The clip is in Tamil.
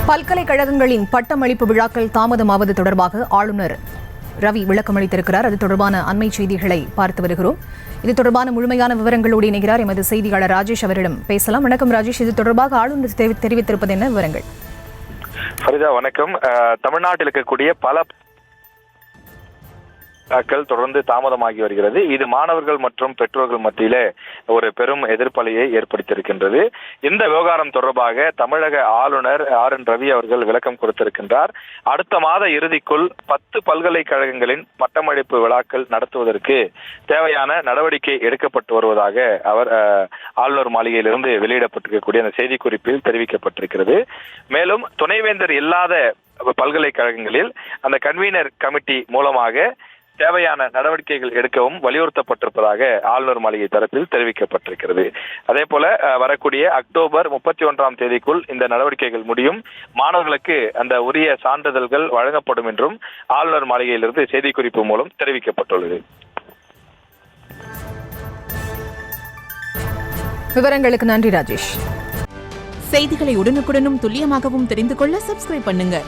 பல்கலைக்கழகங்களின் பட்டமளிப்பு விழாக்கள் தாமதமாவது தொடர்பாக ஆளுநர் ரவி விளக்கமளித்திருக்கிறார். அது தொடர்பான அண்மை செய்திகளை பார்த்து வருகிறோம். இது தொடர்பான முழுமையான விவரங்களோடு இணைகிறார் எமது செய்தியாளர் ராஜேஷ். அவரிடம் பேசலாம். வணக்கம் ராஜேஷ், இது தொடர்பாக ஆளுநர் தெரிவித்திருப்பது என்ன விவரங்கள்? ஃபரிதா வணக்கம். தமிழ்நாட்டில் இருக்கக்கூடிய பல தொடர்ந்து தாமதமாகி வருகிறது. இது மாணவர்கள் மற்றும் பெற்றோர்கள் மத்தியிலே ஒரு பெரும் எதிர்ப்பலையை ஏற்படுத்தியிருக்கின்றது. இந்த விவகாரம் தொடர்பாக தமிழக ஆளுநர் RN ரவி அவர்கள் விளக்கம் கொடுத்திருக்கின்றார். அடுத்த மாத இறுதிக்குள் 10 பல்கலைக்கழகங்களின் பட்டமளிப்பு விழாக்கள் நடத்துவதற்கு தேவையான நடவடிக்கை எடுக்கப்பட்டு வருவதாக அவர் ஆளுநர் மாளிகையிலிருந்து வெளியிடப்பட்டிருக்கக்கூடிய அந்த செய்திக்குறிப்பில் தெரிவிக்கப்பட்டிருக்கிறது. மேலும் துணைவேந்தர் இல்லாத பல்கலைக்கழகங்களில் அந்த கன்வீனர் கமிட்டி மூலமாக தேவையான நடவடிக்கைகள் எடுக்கவும் வலியுறுத்தப்பட்டிருப்பதாக ஆளுநர் மாளிகை தரப்பில் தெரிவிக்கப்பட்டிருக்கிறது. அதே போல வரக்கூடிய அக்டோபர் 31ஆம் தேதிக்குள் இந்த நடவடிக்கைகள் முடியும், மாணவர்களுக்கு அந்த உரிய சான்றிதழ்கள் வழங்கப்படும் என்றும் ஆளுநர் மாளிகையிலிருந்து செய்திக்குறிப்பு மூலம் தெரிவிக்கப்பட்டுள்ளது. விவரங்களுக்கு நன்றி ராஜேஷ். செய்திகளை உடனுக்குடனும் துல்லியமாகவும் தெரிந்து கொள்ள சப்ஸ்கிரைப் பண்ணுங்க.